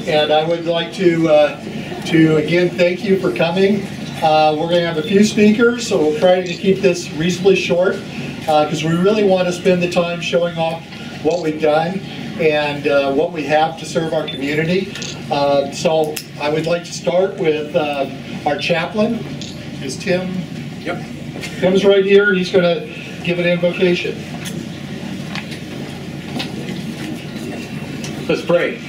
and I would like to again thank you for coming. We're going to have a few speakers, so we'll try to keep this reasonably short because we really want to spend the time showing off what we've done and what we have to serve our community. So I would like to start with our chaplain. Is Tim? Yep. Tim's right here, and he's going to give an invocation. Let's pray.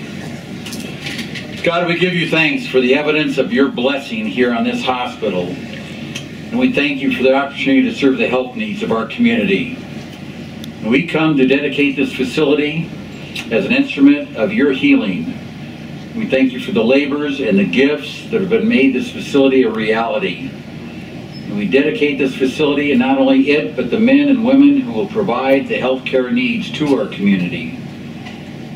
God, we give you thanks for the evidence of your blessing here on this hospital. And we thank you for the opportunity to serve the health needs of our community. And we come to dedicate this facility as an instrument of your healing. We thank you for the labors and the gifts that have been made this facility a reality. And we dedicate this facility, and not only it, but the men and women who will provide the healthcare needs to our community.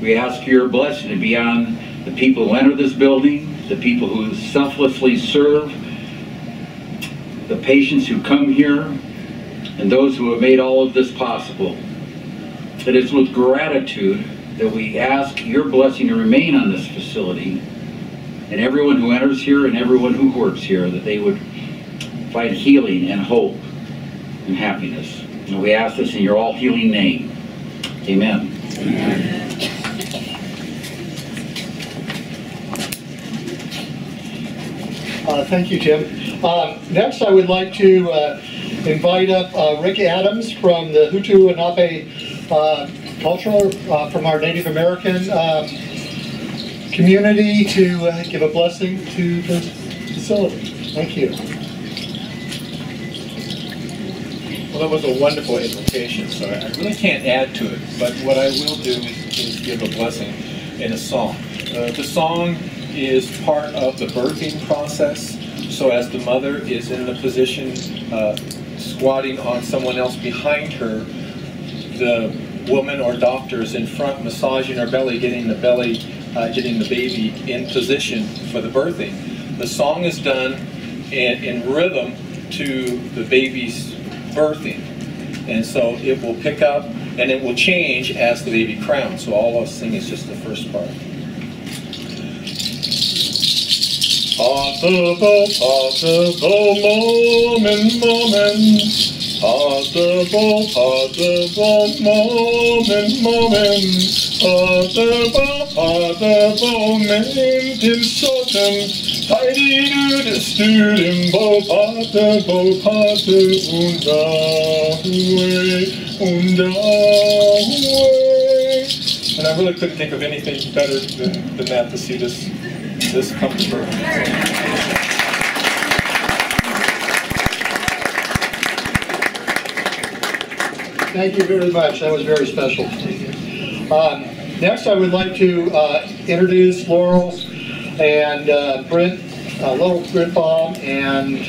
We ask your blessing to be on the people who enter this building, the people who selflessly serve, the patients who come here, and those who have made all of this possible. It is with gratitude that we ask your blessing to remain on this facility, and everyone who enters here and everyone who works here, that they would find healing and hope and happiness. And we ask this in your all-healing name. Amen. Amen. Thank you, Tim. Next, I would like to invite up Rick Adams from the Hutu Lenape culture from our Native American community to give a blessing to the facility. Thank you. Well, that was a wonderful invocation, so I really can't add to it, but what I will do is give a blessing in a song. The song is part of the birthing process, so as the mother is in the position squatting on someone else behind her, the woman or doctor is in front massaging her belly, getting the baby in position for the birthing. The song is done in rhythm to the baby's birthing, and so it will pick up and it will change as the baby crowns. So all I'll sing is just the first part. Possible, possible moment, moment. Possible, possible moment, moment. Possible, possible moment in certain. Tidy to the student, bo possible, possible, unda. And I really couldn't think of anything better than that to see this come to birth. Thank you very much. That was very special. Next, I would like to introduce Laurel and Brent, Little Grindbaum, and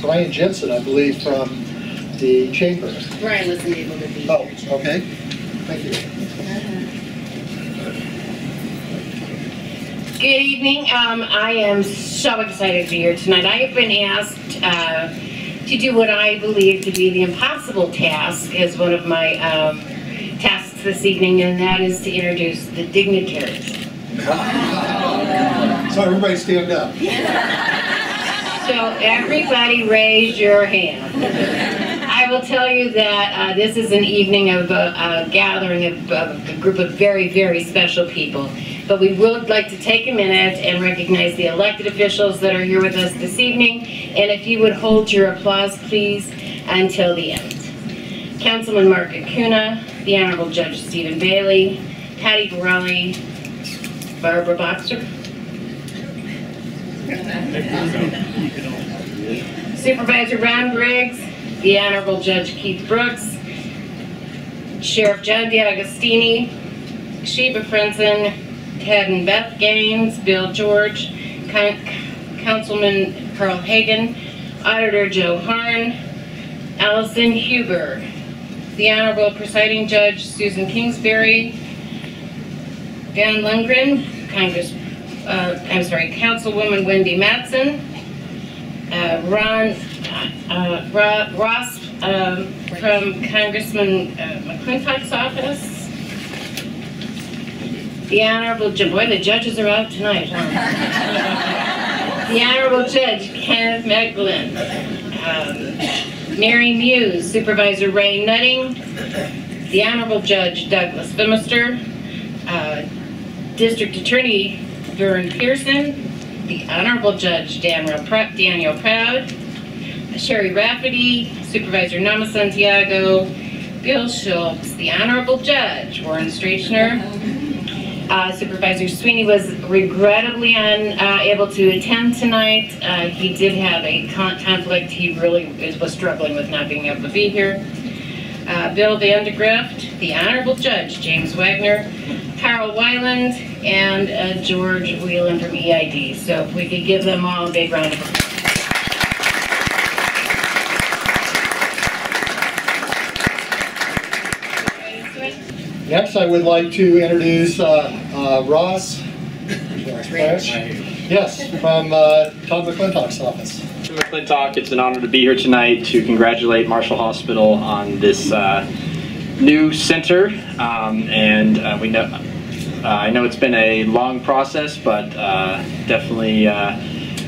Brian Jensen, I believe, from the chamber. Brian wasn't able to be here. Oh, okay. Thank you. Good evening. I am so excited to be here tonight. I have been asked to do what I believe to be the impossible task as one of my tasks this evening, and that is to introduce the dignitaries. So everybody stand up. So everybody raise your hand. I will tell you that this is an evening of a gathering of a group of very, very special people. But we would like to take a minute and recognize the elected officials that are here with us this evening. And if you would hold your applause, please, until the end. Councilman Mark Acuna, the Honorable Judge Stephen Bailey, Patty Borelli, Barbara Boxer, Supervisor Ron Briggs, the Honorable Judge Keith Brooks, Sheriff John D'Agostini, Sheba Frenson, Ted and Beth Gaines, Bill George, Councilman Carl Hagan, Auditor Joe Harn, Allison Huber, the Honorable Presiding Judge Susan Kingsbury, Van Lundgren, Councilwoman Wendy Mattson, Ross from Congressman McClintock's office, The Honorable Judge, boy, the judges are out tonight, huh? The Honorable Judge Kenneth Mecklen, Mary Muse, Supervisor Ray Nutting, the Honorable Judge Douglas Phimister, District Attorney Vern Pearson, the Honorable Judge Daniel Proud, Sherry Rafferty, Supervisor Nama Santiago, Bill Schultz, the Honorable Judge Warren Strachner. Supervisor Sweeney was regrettably unable to attend tonight. He did have a conflict. He really was struggling with not being able to be here. Bill Vandegrift, the Honorable Judge James Wagner, Carol Weiland, and George Whelan from EID. So if we could give them all a big round of applause. Next, I would like to introduce Ross. Yes, from Todd McClintock's office. Mr. McClintock, it's an honor to be here tonight to congratulate Marshall Hospital on this new center. We know, I know it's been a long process, but definitely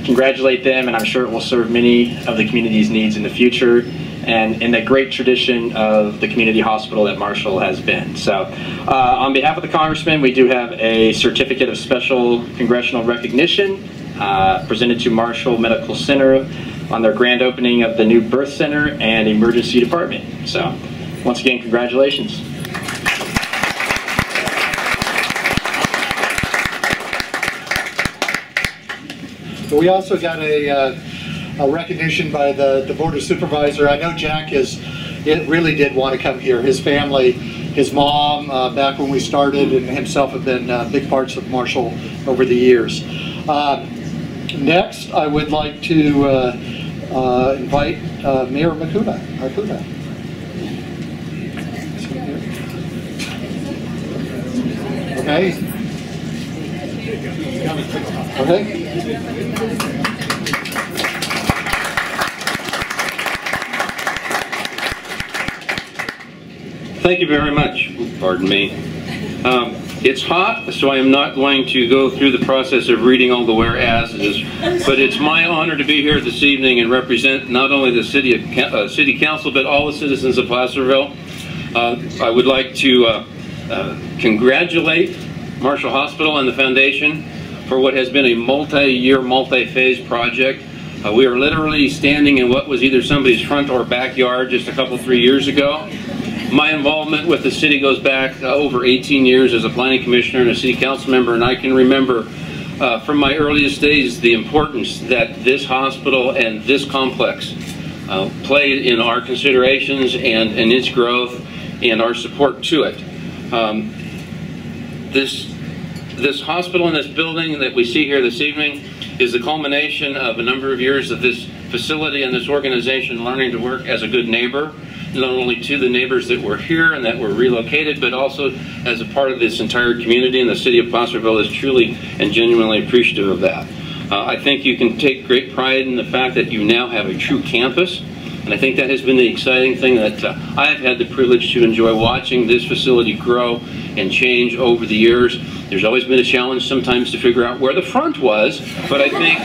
congratulate them, and I'm sure it will serve many of the community's needs in the future, and in the great tradition of the community hospital that Marshall has been. So on behalf of the Congressman, we do have a certificate of special congressional recognition presented to Marshall Medical Center on their grand opening of the new birth center and emergency department. So once again, congratulations. We also got a recognition by the Board of Supervisors. I know Jack really did want to come here. His family, his mom, back when we started, and himself have been big parts of Marshall over the years. Next, I would like to invite Mayor Makuda. Okay. Okay. Thank you very much. Pardon me. It's hot, so I am not going to go through the process of reading all the whereases, but it's my honor to be here this evening and represent not only the City Council, but all the citizens of Placerville. I would like to congratulate Marshall Hospital and the Foundation for what has been a multi-year, multi-phase project. We are literally standing in what was either somebody's front or backyard just a couple, 3 years ago. My involvement with the city goes back over 18 years as a planning commissioner and a city council member, and I can remember from my earliest days the importance that this hospital and this complex played in our considerations and in its growth and our support to it. This hospital and this building that we see here this evening is the culmination of a number of years of this facility and this organization learning to work as a good neighbor, not only to the neighbors that were here and that were relocated, but also as a part of this entire community, and the city of Placerville is truly and genuinely appreciative of that. I think you can take great pride in the fact that you now have a true campus, and I think that has been the exciting thing that I have had the privilege to enjoy watching this facility grow and change over the years. There's always been a challenge sometimes to figure out where the front was, but I think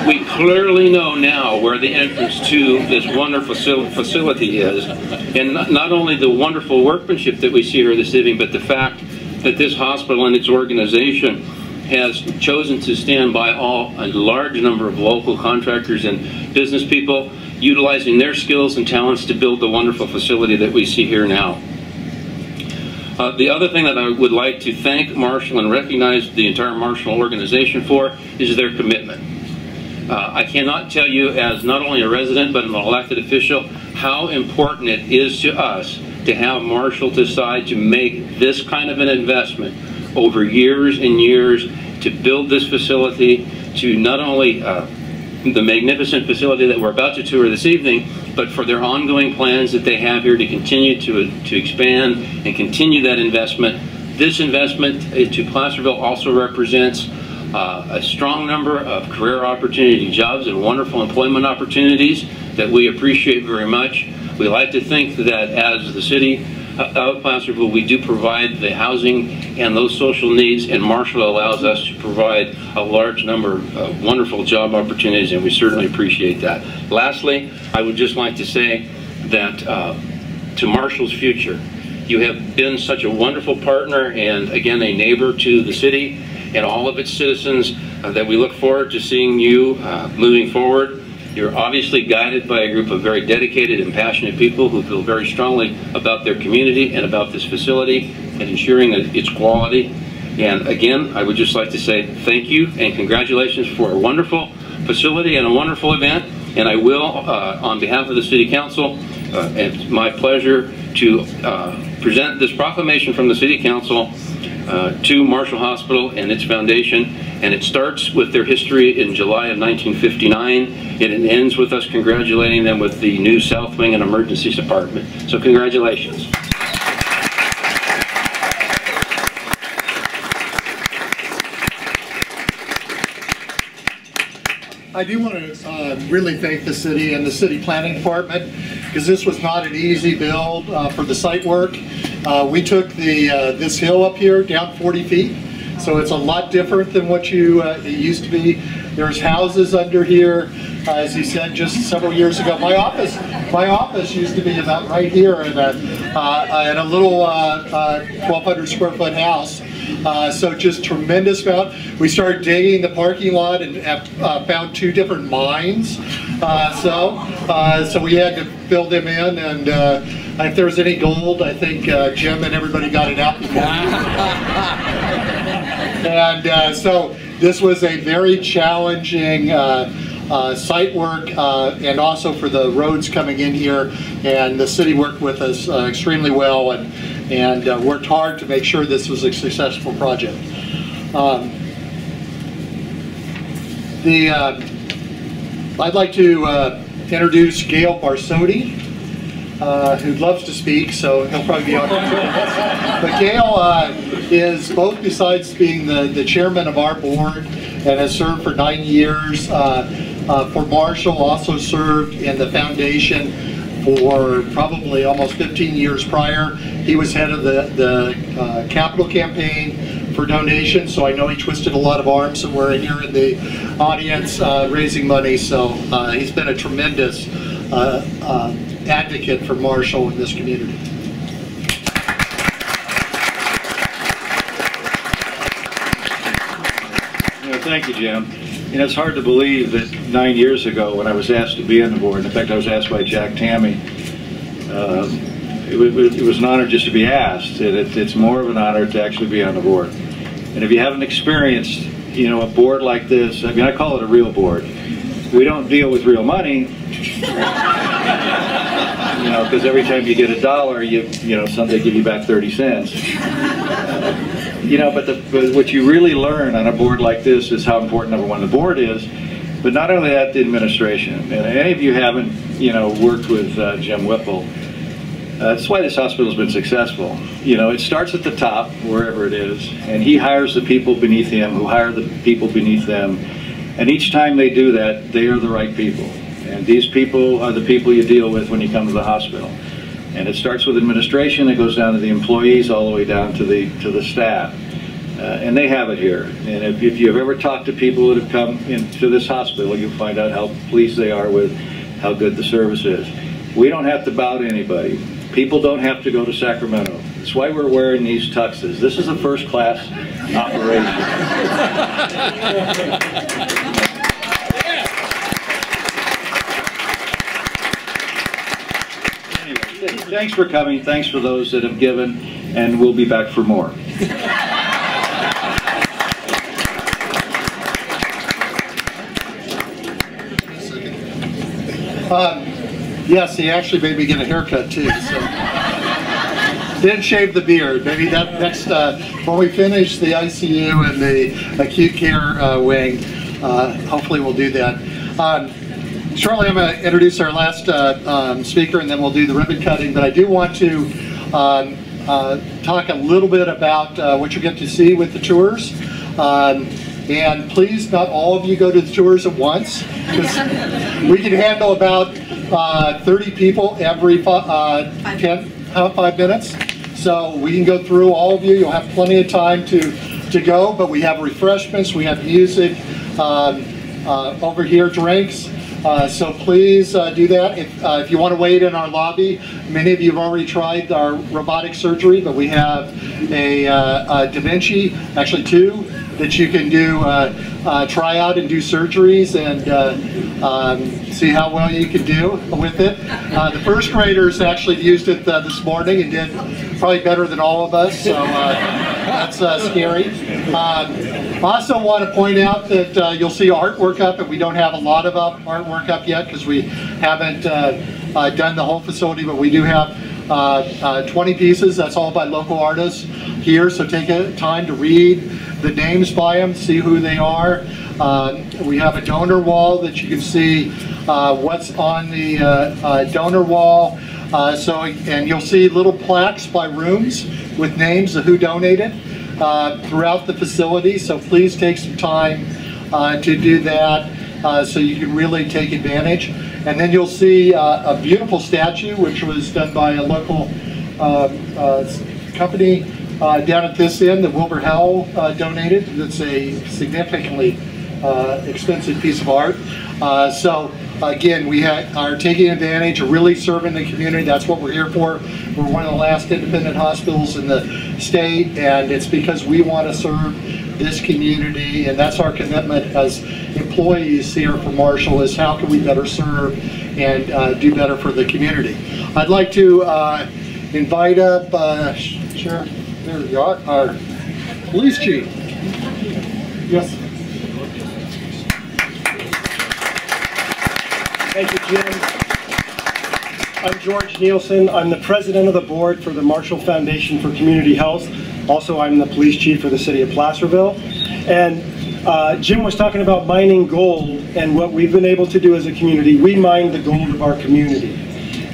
we clearly know now where the entrance to this wonderful facility is. And not only the wonderful workmanship that we see here this evening, but the fact that this hospital and its organization has chosen to stand by a large number of local contractors and business people, utilizing their skills and talents to build the wonderful facility that we see here now. The other thing that I would like to thank Marshall and recognize the entire Marshall organization for is their commitment. I cannot tell you, as not only a resident but an elected official, how important it is to us to have Marshall decide to make this kind of an investment over years and years to build this facility, to not only the magnificent facility that we're about to tour this evening, but for their ongoing plans that they have here to continue to expand and continue that investment. This investment to Placerville also represents a strong number of career opportunity jobs and wonderful employment opportunities that we appreciate very much. We like to think that as the city of Placerville. We do provide the housing and those social needs, and Marshall allows us to provide a large number of wonderful job opportunities, and we certainly appreciate that. Lastly, I would just like to say that to Marshall's future, you have been such a wonderful partner and, again, a neighbor to the city and all of its citizens that we look forward to seeing you moving forward. You're obviously guided by a group of very dedicated and passionate people who feel very strongly about their community and about this facility and ensuring that its quality. And again, I would just like to say thank you and congratulations for a wonderful facility and a wonderful event. And I will, on behalf of the City Council, it's my pleasure to present this proclamation from the City Council to Marshall Hospital and its foundation. And it starts with their history in July of 1959, and it ends with us congratulating them with the new South Wing and Emergency Department. So congratulations. I do want to really thank the city and the city planning department, because this was not an easy build for the site work. We took this hill up here down 40 feet, so it's a lot different than what it used to be. There's houses under here, as he said just several years ago. My office used to be about right here in a little 1,200 square foot house. So just tremendous amount. We started digging the parking lot and found 2 different mines. So we had to fill them in, and if there was any gold, I think Jim and everybody got it out before. And so this was a very challenging site work, and also for the roads coming in here, and the city worked with us extremely well and worked hard to make sure this was a successful project. I'd like to introduce Gail Barsotti, who loves to speak, so he'll probably be on. But Gail is, both besides being the chairman of our board and has served for 9 years for Marshall, also served in the foundation for probably almost 15 years prior. He was head of the capital campaign for donations, so I know he twisted a lot of arms that were here in the audience raising money, so he's been a tremendous advocate for Marshall in this community. Thank you, Jim. You know, it's hard to believe that 9 years ago, when I was asked to be on the board, in fact, I was asked by Jack Tammy, it was an honor just to be asked. It's more of an honor to actually be on the board. And if you haven't experienced, you know, a board like this, I mean, I call it a real board. We don't deal with real money, you know, because every time you get $1, you know, they give you back 30 cents. You know, but what you really learn on a board like this is how important, number one, the board is, but not only that, the administration. And any of you haven't, you know, worked with Jim Whipple, that's why this hospital's been successful. You know, it starts at the top, wherever it is, and he hires the people beneath him who hire the people beneath them. And each time they do that, they are the right people. And these people are the people you deal with when you come to the hospital. And it starts with administration, it goes down to the employees, all the way down to the staff. And they have it here. And if you've ever talked to people that have come into this hospital, you'll find out how pleased they are with how good the service is. We don't have to bow to anybody. People don't have to go to Sacramento. That's why we're wearing these tuxes. This is a first-class operation. Anyway, thanks for coming. Thanks for those that have given, and we'll be back for more. Yes, he actually made me get a haircut too. So. Didn't shave the beard. Maybe that next, when we finish the ICU and the acute care wing, hopefully we'll do that. Shortly I'm going to introduce our last speaker, and then we'll do the ribbon cutting, but I do want to talk a little bit about what you get to see with the tours. And please, not all of you go to the tours at once, because we can handle about 30 people every 10 5 minutes. So we can go through all of you. You'll have plenty of time to go, but we have refreshments, we have music, over here, drinks. So please do that. If you want to wait in our lobby, many of you have already tried our robotic surgery, but we have a Da Vinci, actually 2, that you can do, try out and do surgeries and see how well you can do with it. The first graders actually used it this morning and did probably better than all of us, so that's scary. I also want to point out that you'll see artwork up, and we don't have a lot of artwork up yet because we haven't done the whole facility, but we do have 20 pieces. That's all by local artists here, so take time to read the names by them, see who they are. We have a donor wall that you can see what's on the donor wall. And you'll see little plaques by rooms with names of who donated throughout the facility. So please take some time to do that so you can really take advantage. And then you'll see a beautiful statue which was done by a local company down at this end that Wilbur Howell donated. It's a significantly expensive piece of art. So again, we are taking advantage of really serving the community. That's what we're here for. We're one of the last independent hospitals in the state, and it's because we want to serve this community, and that's our commitment as employees here for Marshall, is how can we better serve and do better for the community. I'd like to invite up, sure, there we are, our police chief. Yes. Thank you, Jim. I'm George Nielsen. I'm the president of the board for the Marshall Foundation for Community Health. Also, I'm the police chief for the city of Placerville. And Jim was talking about mining gold, and what we've been able to do as a community, we mine the gold of our community.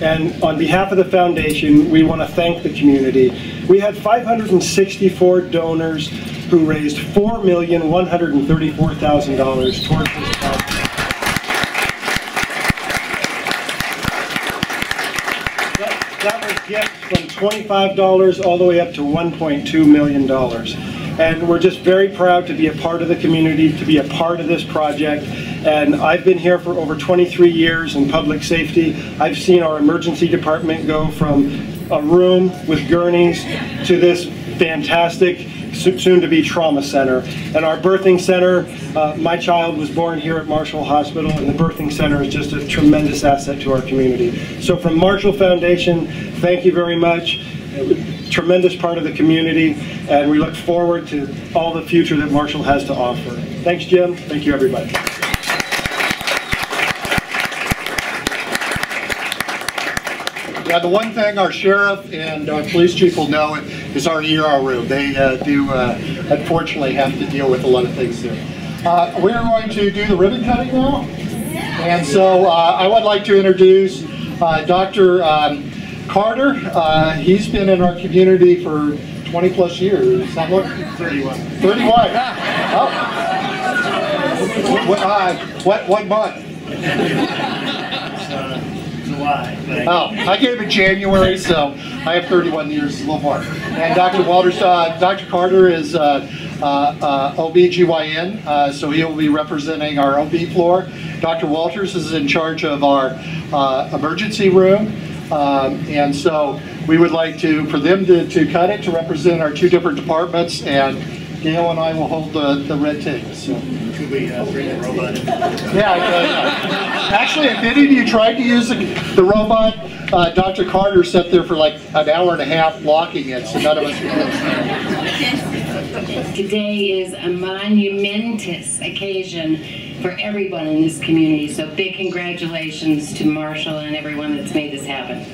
And on behalf of the foundation, we want to thank the community. We had 564 donors who raised $4,134,000 towards this project. That was gifts from $25 all the way up to $1.2 million. And we're just very proud to be a part of the community, to be a part of this project. And I've been here for over 23 years in public safety. I've seen our emergency department go from a room with gurneys to this fantastic soon-to-be trauma center. And our birthing center, my child was born here at Marshall Hospital, and the birthing center is just a tremendous asset to our community. So from Marshall Foundation, thank you very much. Tremendous part of the community, and we look forward to all the future that Marshall has to offer. Thanks, Jim. Thank you, everybody. Yeah, the one thing our sheriff and our police chief will know is our ER room. They do, unfortunately, have to deal with a lot of things there. We're going to do the ribbon cutting now. And so I would like to introduce Dr. Carter. He's been in our community for 20 plus years. 31. 31. Oh. What month? July. Oh, I gave it January, so I have 31 years, a little more. And Dr. Walters, Dr. Carter is OB/GYN, so he'll be representing our OB floor. Dr. Walters is in charge of our emergency room, and so we would like for them to cut it to represent our 2 different departments, and Gail and I will hold the red tape. So. Could we bring the robot in? Yeah, actually, if any of you tried to use the robot, Dr. Carter sat there for like an hour and a half blocking it, so none of us could do it. Today is a monumentous occasion for everyone in this community, so big congratulations to Marshall and everyone that's made this happen.